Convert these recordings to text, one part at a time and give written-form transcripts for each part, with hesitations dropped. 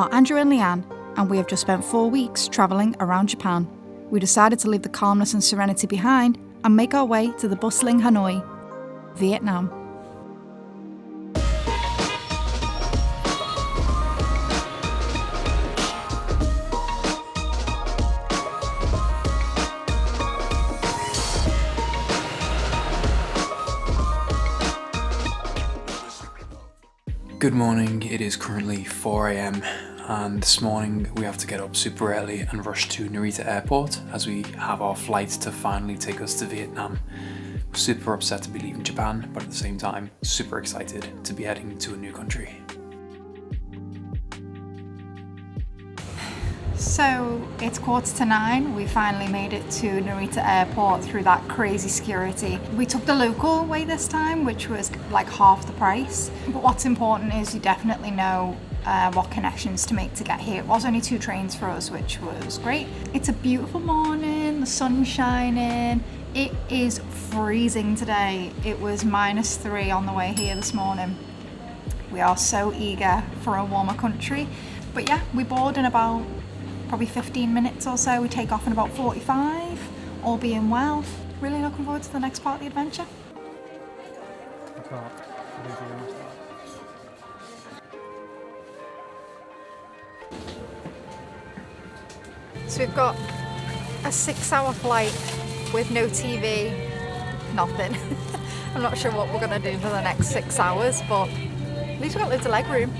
are Andrew and Leanne, and we have just spent 4 weeks travelling around Japan. We decided to leave the calmness and serenity behind and make our way to the bustling Hanoi, Vietnam. Good morning, it is currently 4 AM and this morning we have to get up super early and rush to Narita Airport as we have our flight to finally take us to Vietnam. We're super upset to be leaving Japan, but at the same time super excited to be heading to a new country. So it's 8:45. We finally made it to Narita Airport through that crazy security. We took the local way this time, which was like half the price. But what's important is you definitely know what connections to make to get here. It was only 2 trains for us, which was great. It's a beautiful morning, the sun's shining. It is freezing today. It was -3 on the way here this morning. We are so eager for a warmer country. But yeah, we board in about probably 15 minutes or so. We take off in about 45, all being well. Really looking forward to the next part of the adventure. So we've got a 6-hour flight with no TV, nothing. I'm not sure what we're gonna do for the next 6 hours, but at least we've got loads of leg room.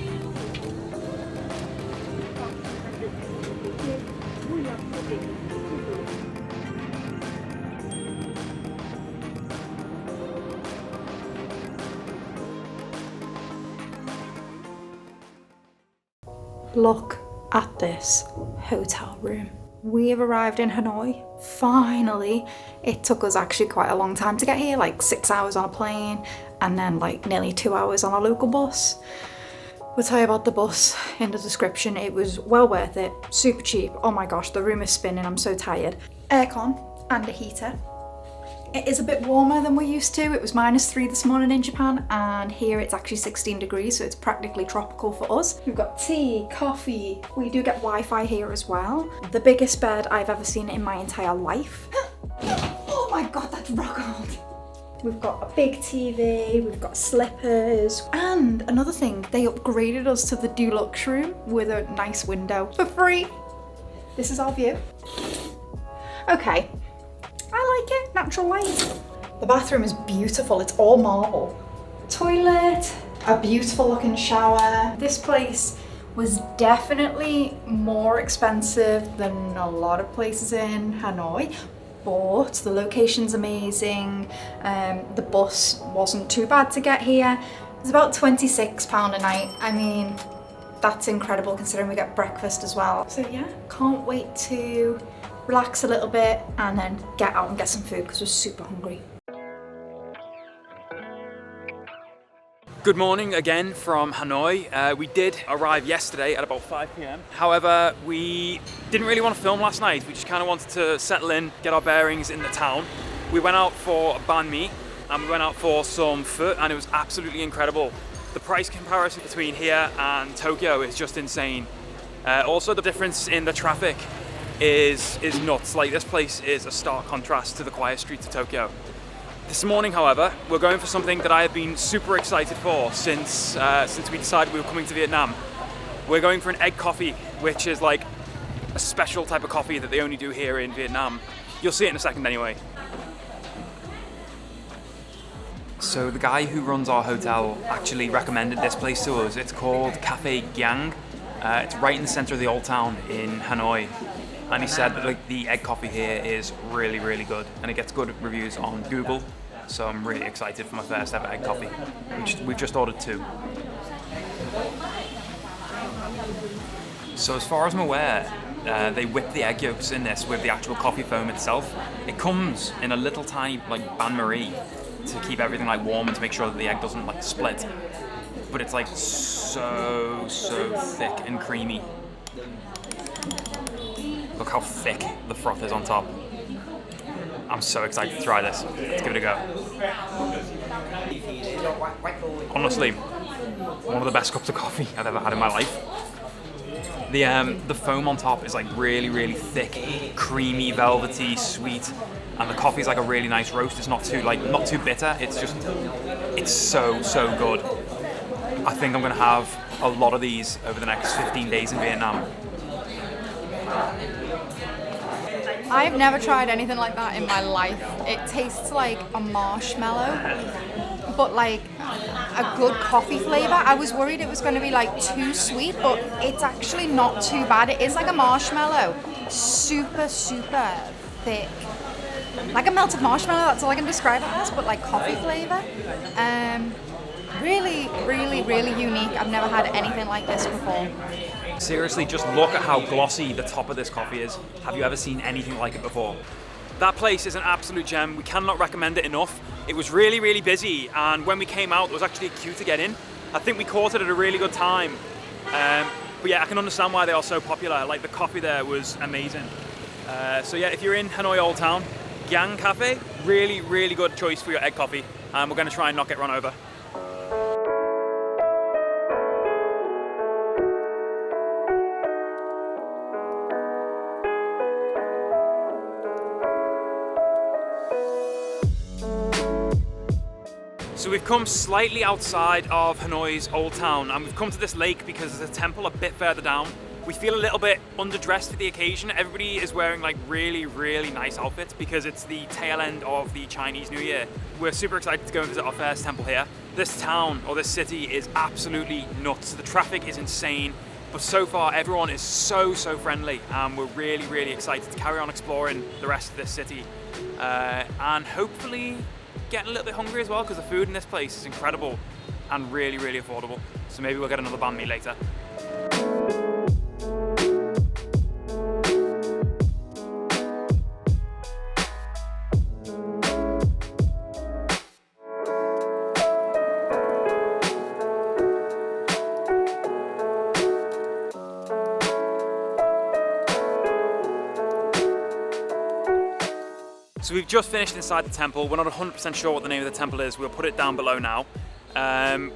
Look at this hotel room. We have arrived in Hanoi, finally. It took us actually quite a long time to get here, like 6 hours on a plane and then like nearly 2 hours on a local bus. We'll tell you about the bus in the description. It was well worth it, super cheap. Oh my gosh, the room is spinning, I'm so tired. Aircon and a heater. It is a bit warmer than we're used to. It was -3 this morning in Japan, and here it's actually 16 degrees, so it's practically tropical for us. We've got tea, coffee. We do get Wi-Fi here as well. The biggest bed I've ever seen in my entire life. Oh my God, that's rock hard. We've got a big TV, we've got slippers, and another thing, they upgraded us to the deluxe room with a nice window for free. This is our view. Okay. I like it, natural light. The bathroom is beautiful, it's all marble. Toilet, a beautiful looking shower. This place was definitely more expensive than a lot of places in Hanoi, but the location's amazing. The bus wasn't too bad to get here. It's about £26 a night. I mean, that's incredible considering we get breakfast as well. So yeah, can't wait to relax a little bit and then get out and get some food because we're super hungry. Good morning again from Hanoi. We did arrive yesterday at about 5 PM. However, we didn't really want to film last night. We just kind of wanted to settle in, get our bearings in the town. We went out for Banh Mi and we went out for some food, and it was absolutely incredible. The price comparison between here and Tokyo is just insane. Also, the difference in the traffic is nuts. Like, this place is a stark contrast to the quiet streets of Tokyo. This morning, however, we're going for something that I have been super excited for since we decided we were coming to Vietnam. We're going for an egg coffee, which is like a special type of coffee that they only do here in Vietnam. You'll see it in a second anyway. So the guy who runs our hotel actually recommended this place to us. It's called Cafe Giang. It's right in the center of the old town in Hanoi. And he said that like the egg coffee here is really, really good, and it gets good reviews on Google. So I'm really excited for my first ever egg coffee. We've just ordered 2. So as far as I'm aware, they whip the egg yolks in this with the actual coffee foam itself. It comes in a little tiny like Banh Mi to keep everything like warm and to make sure that the egg doesn't like split. But it's like so thick and creamy. Look how thick the froth is on top. I'm so excited to try this. Let's give it a go. Honestly, one of the best cups of coffee I've ever had in my life. The foam on top is like really thick, creamy, velvety, sweet, and the coffee is like a really nice roast. It's not too bitter. It's so good. I think I'm gonna have a lot of these over the next 15 days in Vietnam. I've never tried anything like that in my life. It tastes like a marshmallow, but like a good coffee flavor. I was worried it was going to be like too sweet, but it's actually not too bad. It is like a marshmallow, super thick, like a melted marshmallow. That's all I can describe it as, but like coffee flavor. Really unique. I've never had anything like this before. Seriously, just look at how glossy the top of this coffee is. Have you ever seen anything like it before? That place is an absolute gem. We cannot recommend it enough. It was really busy, and when we came out, there was actually a queue to get in. I think we caught it at a really good time. But yeah, I can understand why they are so popular. Like, the coffee there was amazing. So yeah, if you're in Hanoi Old Town, Giang Cafe, really good choice for your egg coffee. And we're gonna try and not get run over. So we've come slightly outside of Hanoi's Old Town, and we've come to this lake because there's a temple a bit further down. We feel a little bit underdressed for the occasion. Everybody is wearing like really nice outfits because it's the tail end of the Chinese New Year. We're super excited to go and visit our first temple here. This town, or this city, is absolutely nuts. The traffic is insane, but so far everyone is so friendly, and we're really excited to carry on exploring the rest of this city. And hopefully getting a little bit hungry as well, because the food in this place is incredible and really affordable. So maybe we'll get another banh mi later. So we've just finished inside the temple. We're not 100% sure what the name of the temple is. We'll put it down below now.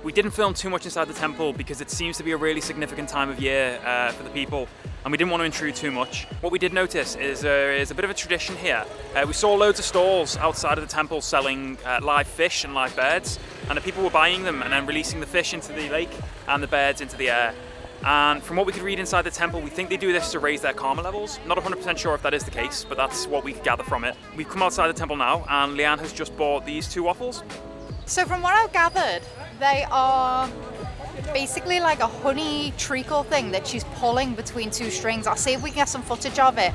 We didn't film too much inside the temple because it seems to be a really significant time of year for the people, and we didn't want to intrude too much. What we did notice is there is a bit of a tradition here. We saw loads of stalls outside of the temple selling live fish and live birds, and the people were buying them and then releasing the fish into the lake and the birds into the air. And from what we could read inside the temple, we think they do this to raise their karma levels. Not 100% sure if that is the case, but that's what we could gather from it. We've come outside the temple now, and Leanne has just bought these 2 waffles. So from what I've gathered, they are basically like a honey treacle thing that she's pulling between 2 strings. I'll see if we can get some footage of it.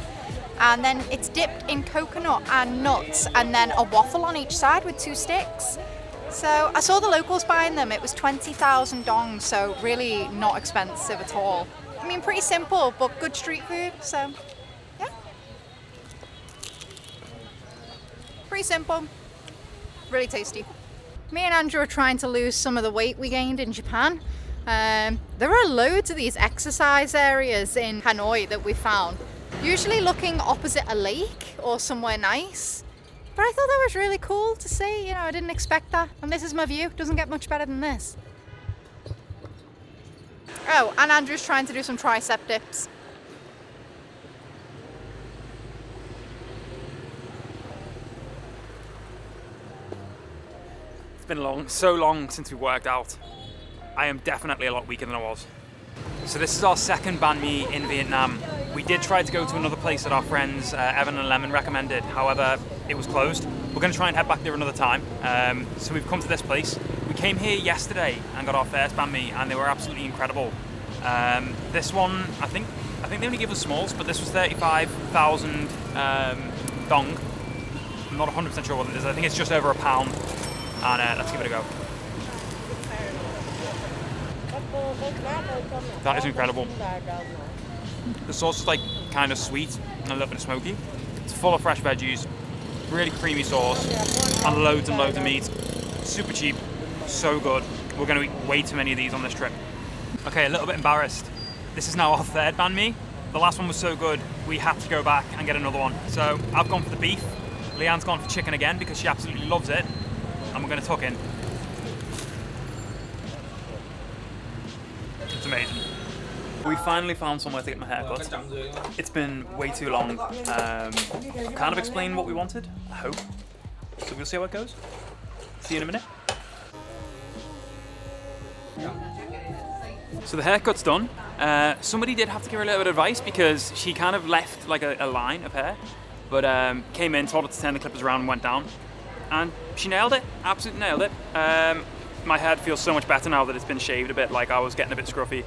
And then it's dipped in coconut and nuts, and then a waffle on each side with 2 sticks. So I saw the locals buying them. It was 20,000 dong, so really not expensive at all. I mean, pretty simple, but good street food, so yeah. Pretty simple, really tasty. Me and Andrew are trying to lose some of the weight we gained in Japan. There are loads of these exercise areas in Hanoi that we found, usually looking opposite a lake or somewhere nice. But I thought that was really cool to see, you know, I didn't expect that. And this is my view, doesn't get much better than this. Oh, and Andrew's trying to do some tricep dips. It's been so long since we worked out. I am definitely a lot weaker than I was. So this is our second banh mi in Vietnam. We did try to go to another place that our friends Evan and Lemon recommended, however, it was closed. We're going to try and head back there another time. So we've come to this place. We came here yesterday and got our first banh mi, and they were absolutely incredible. This one, I think they only give us smalls, but this was 35,000 dong. I'm not 100% sure what it is. I think it's just over £1, and let's give it a go. That is incredible. The sauce is like kind of sweet and a little bit smoky. It's full of fresh veggies, really creamy sauce, and loads of meat. Super cheap, so good. We're going to eat way too many of these on this trip. Okay, a little bit embarrassed. This is now our third banh mi. The last one was so good, we had to go back and get another one. So I've gone for the beef. Leanne's gone for chicken again because she absolutely loves it. And we're going to tuck in. It's amazing. We finally found somewhere to get my hair cut. It's been way too long. Kind of explained what we wanted, I hope. So we'll see how it goes. See you in a minute. So the haircut's done. Somebody did have to give her a little bit of advice because she kind of left like a line of hair, but came in, told her to turn the clippers around and went down. And she nailed it, absolutely nailed it. My head feels so much better now that it's been shaved a bit, like I was getting a bit scruffy.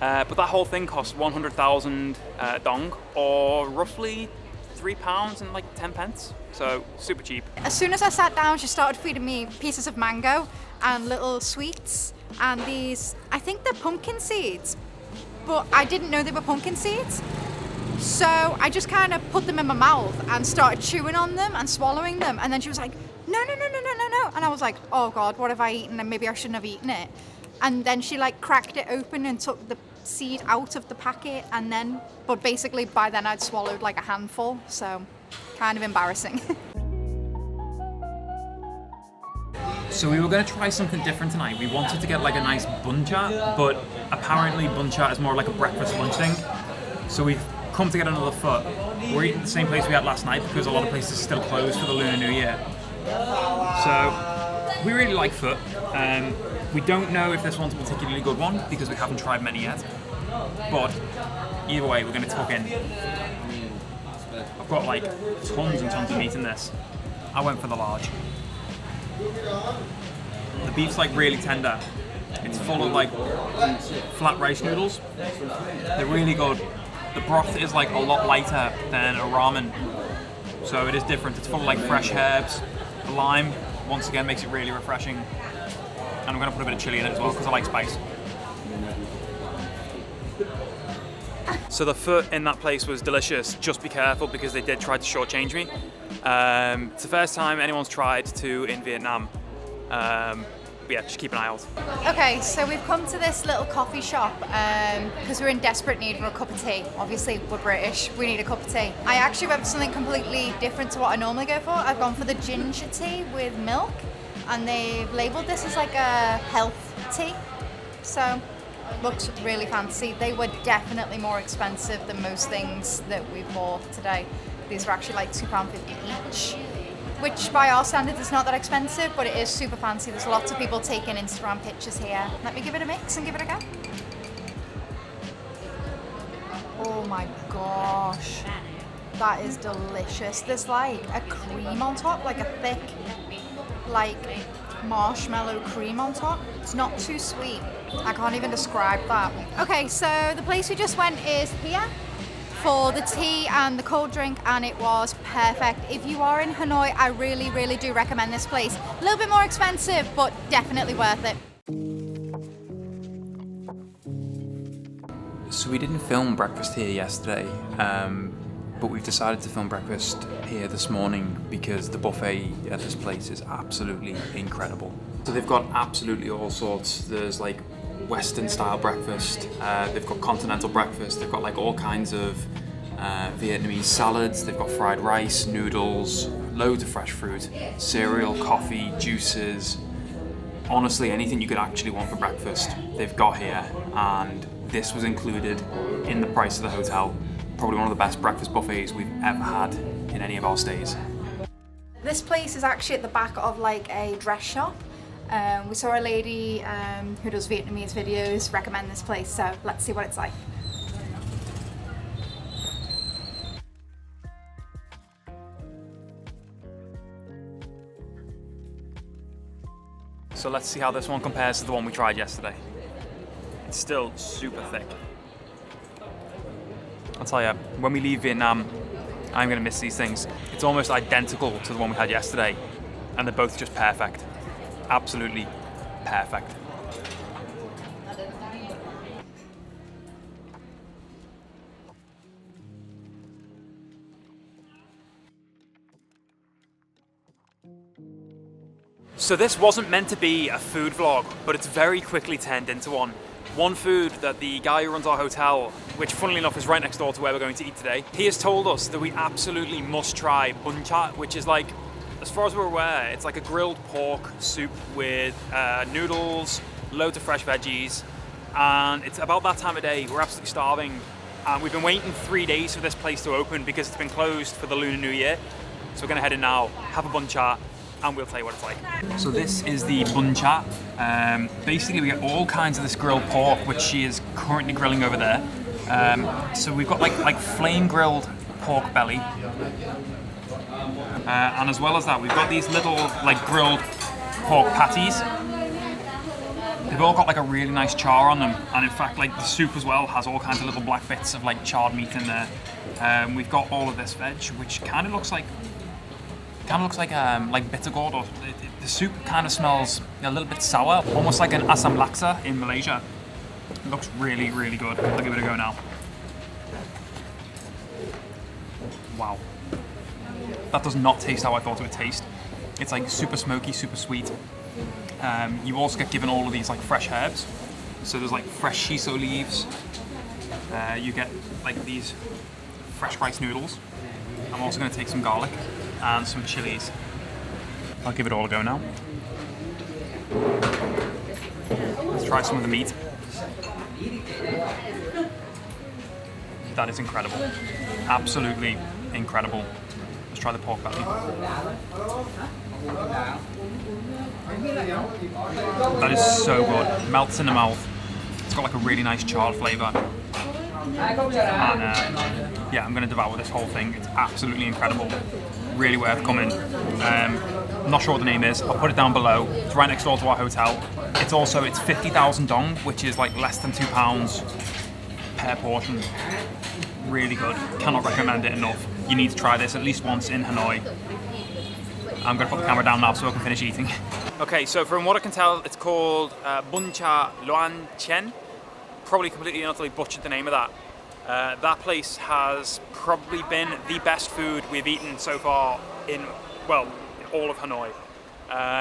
But that whole thing cost 100,000 dong, or roughly £3 and like 10 pence. So super cheap. As soon as I sat down, she started feeding me pieces of mango and little sweets and these, I think they're pumpkin seeds, but I didn't know they were pumpkin seeds. So I just kind of put them in my mouth and started chewing on them and swallowing them. And then she was like, no. And I was like, oh God, what have I eaten? And maybe I shouldn't have eaten it. And then she like cracked it open and took the seed out of the packet. And then, but basically by then I'd swallowed like a handful. So kind of embarrassing. So we were going to try something different tonight. We wanted to get like a nice Bun Cha, but apparently Bun Cha is more like a breakfast lunch thing. So we've come to get another foot. We're eating the same place we had last night because a lot of places are still closed for the Lunar New Year. So we really like foot. We don't know if this one's a particularly good one because we haven't tried many yet. But either way, we're going to tuck in. I've got like tons and tons of meat in this. I went for the large. The beef's like really tender. It's full of like flat rice noodles. They're really good. The broth is like a lot lighter than a ramen, so it is different. It's full of like fresh herbs. The lime, once again, makes it really refreshing. And I'm gonna put a bit of chili in it as well because I like spice. So the foot in that place was delicious. Just be careful because they did try to shortchange me. It's the first time anyone's tried to in Vietnam. But yeah, just keep an eye out. Okay, so we've come to this little coffee shop because we're in desperate need for a cup of tea. Obviously, we're British, we need a cup of tea. I actually went for something completely different to what I normally go for. I've gone for the ginger tea with milk, and they've labelled this as like a health tea. So, looks really fancy. They were definitely more expensive than most things that we bought today. These were actually like £2.50 each, which by our standards is not that expensive, but it is super fancy. There's lots of people taking Instagram pictures here. Let me give it a mix and give it a go. Oh my gosh, that is delicious. There's like a cream on top, like a thick, like marshmallow cream on top. It's not too sweet. I can't even describe that. Okay, so the place we just went is here for the tea and the cold drink, and it was perfect. If you are in Hanoi, I really, really do recommend this place. A little bit more expensive, but definitely worth it. So we didn't film breakfast here yesterday, but we've decided to film breakfast here this morning because the buffet at this place is absolutely incredible. So they've got absolutely all sorts. There's like Western style breakfast, they've got continental breakfast, they've got like all kinds of Vietnamese salads, they've got fried rice, noodles, loads of fresh fruit, cereal, coffee, juices. Honestly, anything you could actually want for breakfast, they've got here, and this was included in the price of the hotel. Probably one of the best breakfast buffets we've ever had in any of our stays. This place is actually at the back of like a dress shop. We saw a lady who does Vietnamese videos recommend this place, so let's see what it's like. So let's see how this one compares to the one we tried yesterday. It's still super thick. I'll tell you, when we leave Vietnam, I'm gonna miss these things. It's almost identical to the one we had yesterday, and they're both just perfect. Absolutely perfect. So this wasn't meant to be a food vlog, but it's very quickly turned into one. One food that the guy who runs our hotel, which funnily enough is right next door to where we're going to eat today, he has told us that we absolutely must try Bun Cha, which is like, as far as we're aware, it's like a grilled pork soup with noodles, loads of fresh veggies, and it's about that time of day. We're absolutely starving, and we've been waiting 3 days for this place to open because it's been closed for the Lunar New Year. So we're gonna head in now, have a Bun Cha, and we'll tell you what it's like. So this is the Bun Cha. Basically, we get all kinds of this grilled pork, which she is currently grilling over there. So we've got like flame grilled pork belly, and as well as that, we've got these little like grilled pork patties. They've all got like a really nice char on them, and in fact, like the soup as well has all kinds of little black bits of like charred meat in there. We've got all of this veg, which kind of looks like bitter gourd, or the soup kind of smells a little bit sour, almost like an asam laksa in Malaysia. It looks really, really good. I'll give it a go now. Wow. That does not taste how I thought it would taste. It's like super smoky, super sweet. You also get given all of these like fresh herbs. So there's like fresh shiso leaves. You get like these fresh rice noodles. I'm also going to take some garlic and some chilies. I'll give it all a go now. Let's try some of the meat. That is incredible. Absolutely incredible. Let's try the pork belly. That is so good. Melts in the mouth. It's got like a really nice charred flavour. And yeah, I'm going to devour this whole thing. It's absolutely incredible. Really worth coming. I'm not sure what the name is. I'll put it down below. It's right next door to our hotel. It's 50,000 dong, which is like less than £2 per portion. Really good. Cannot recommend it enough. You need to try this at least once in Hanoi. I'm going to put the camera down now so I can finish eating. Okay, so from what I can tell, it's called Bun Cha Luan Chen. Probably completely and utterly butchered the name of that. That place has probably been the best food we've eaten so far in, well, all of Hanoi.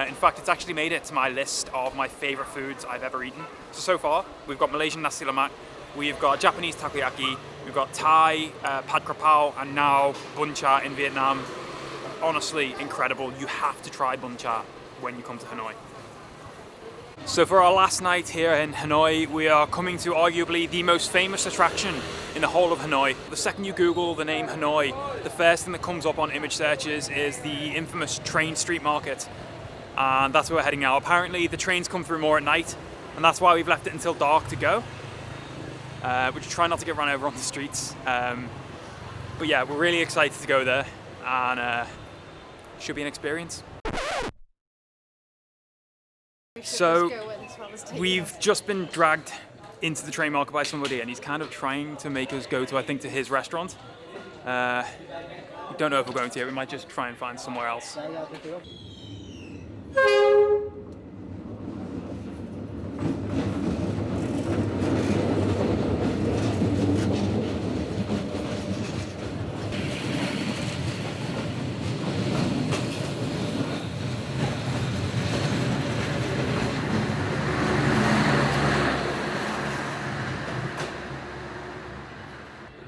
In fact, it's actually made it to my list of my favourite foods I've ever eaten. So far, we've got Malaysian nasi lemak, we've got Japanese takoyaki, we've got Thai pad krapao, and now Bun Cha in Vietnam. Honestly, incredible. You have to try Bun Cha when you come to Hanoi. So for our last night here in Hanoi, we are coming to arguably the most famous attraction in the whole of Hanoi. The second you Google the name Hanoi, the first thing that comes up on image searches is the infamous train street market. And that's where we're heading now. Apparently the trains come through more at night, and that's why we've left it until dark to go. We're just trying not to get run over on the streets. But yeah, we're really excited to go there, and should be an experience. So we've just been dragged into the train market by somebody, and he's kind of trying to make us go to, I think, to his restaurant. We don't know if we're going to. We might just try and find somewhere else.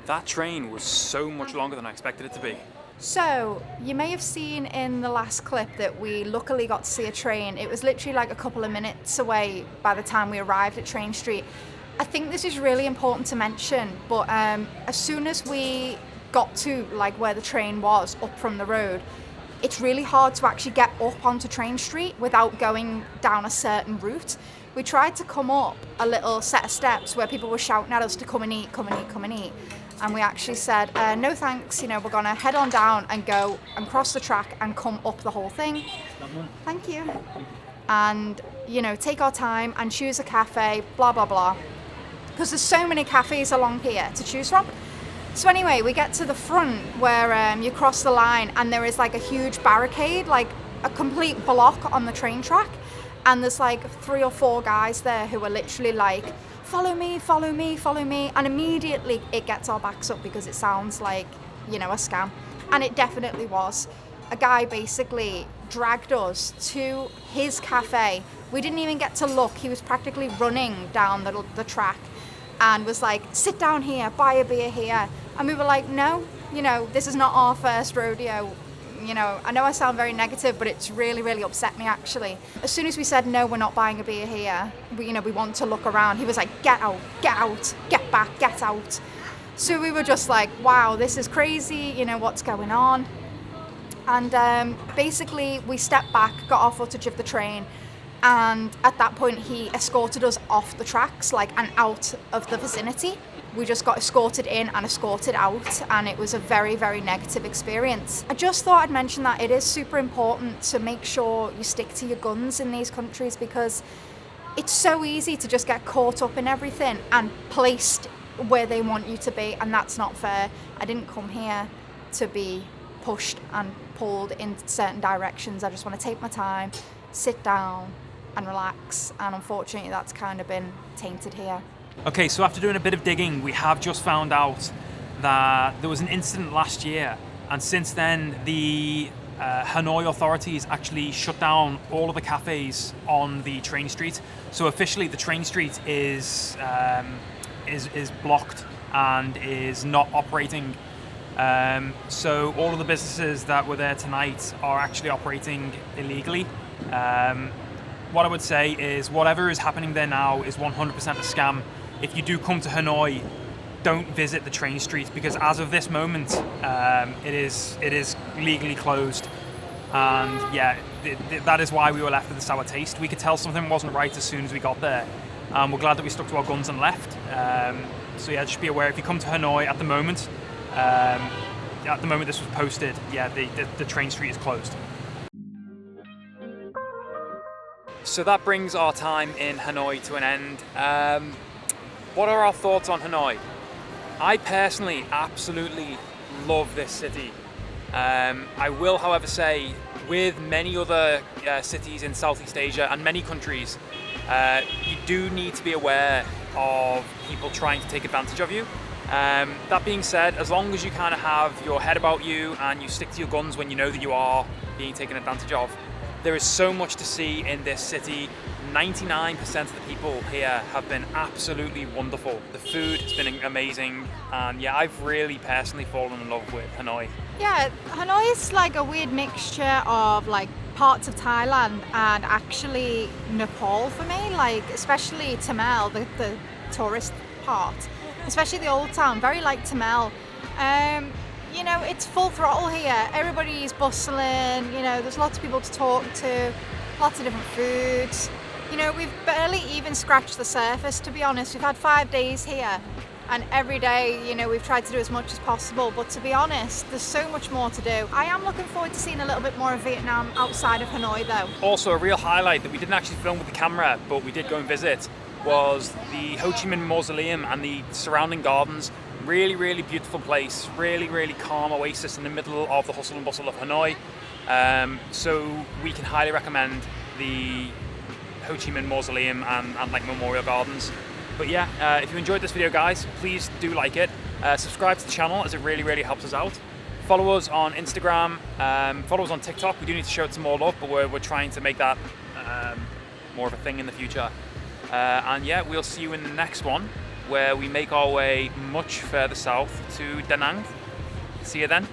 That train was so much longer than I expected it to be. So, you may have seen in the last clip that we luckily got to see a train. It was literally like a couple of minutes away by the time we arrived at Train Street. I think this is really important to mention, but as soon as we got to like where the train was up from the road, it's really hard to actually get up onto Train Street without going down a certain route. We tried to come up a little set of steps where people were shouting at us to come and eat, come and eat, come and eat. And we actually said, no thanks, we're gonna head on down and go and cross the track and come up the whole thing. Thank you. And, take our time and choose a cafe, blah, blah, blah. Because there's so many cafes along here to choose from. So anyway, we get to the front where you cross the line, and there is like a huge barricade, like a complete block on the train track. And there's like 3 or 4 guys there who are literally like, follow me, follow me, follow me. And immediately it gets our backs up because it sounds like, a scam. And it definitely was. A guy basically dragged us to his cafe. We didn't even get to look. He was practically running down the track and was like, sit down here, buy a beer here. And we were like, no, this is not our first rodeo. you know, I know I sound very negative, but it's really, really upset me actually. As soon as we said, no, we're not buying a beer here, we want to look around, he was like, get out, get back, get out. So we were just like, wow, this is crazy, you know, what's going on? And basically we stepped back, got our footage of the train, and at that point he escorted us off the tracks, like, and out of the vicinity. We just got escorted in and escorted out, and it was a very, very negative experience. I just thought I'd mention that it is super important to make sure you stick to your guns in these countries, because it's so easy to just get caught up in everything and placed where they want you to be, and that's not fair. I didn't come here to be pushed and pulled in certain directions. I just want to take my time, sit down and relax, and unfortunately that's kind of been tainted here. Okay, so after doing a bit of digging, we have just found out that there was an incident last year, and since then the Hanoi authorities actually shut down all of the cafes on the train street. So officially the train street is blocked and is not operating. So all of the businesses that were there tonight are actually operating illegally. What I would say is whatever is happening there now is 100% a scam. If you do come to Hanoi, don't visit the train street, because as of this moment, it is legally closed. And yeah, that is why we were left with a sour taste. We could tell something wasn't right as soon as we got there. We're glad that we stuck to our guns and left. So yeah, just be aware if you come to Hanoi at the moment this was posted, yeah, the train street is closed. So that brings our time in Hanoi to an end. What are our thoughts on Hanoi? I personally absolutely love this city. I will, however, say, with many other cities in Southeast Asia and many countries, you do need to be aware of people trying to take advantage of you. That being said, as long as you kind of have your head about you and you stick to your guns when you know that you are being taken advantage of, there is so much to see in this city. 99% of the people here have been absolutely wonderful. The food has been amazing, and yeah, I've really personally fallen in love with Hanoi. Yeah, Hanoi is like a weird mixture of like parts of Thailand and actually Nepal for me, like especially Tamil, the tourist part, especially the old town, very like Tamil. You know, it's full throttle here. Everybody's bustling, you know, there's lots of people to talk to, lots of different foods. You know, we've barely even scratched the surface, to be honest. We've had 5 days here, and every day, you know, we've tried to do as much as possible, but to be honest, there's so much more to do. I am looking forward to seeing a little bit more of Vietnam outside of Hanoi though. Also, a real highlight that we didn't actually film with the camera, but we did go and visit, was the Ho Chi Minh Mausoleum and the surrounding gardens. Really, really beautiful place, really, really calm oasis in the middle of the hustle and bustle of Hanoi. So we can highly recommend the Ho Chi Minh Mausoleum and like Memorial Gardens. But yeah, if you enjoyed this video, guys, please do like it. Subscribe to the channel, as it really, really helps us out. Follow us on Instagram, follow us on TikTok. We do need to show it some more love, but we're trying to make that more of a thing in the future. And yeah, we'll see you in the next one, where we make our way much further south to Da Nang. See you then.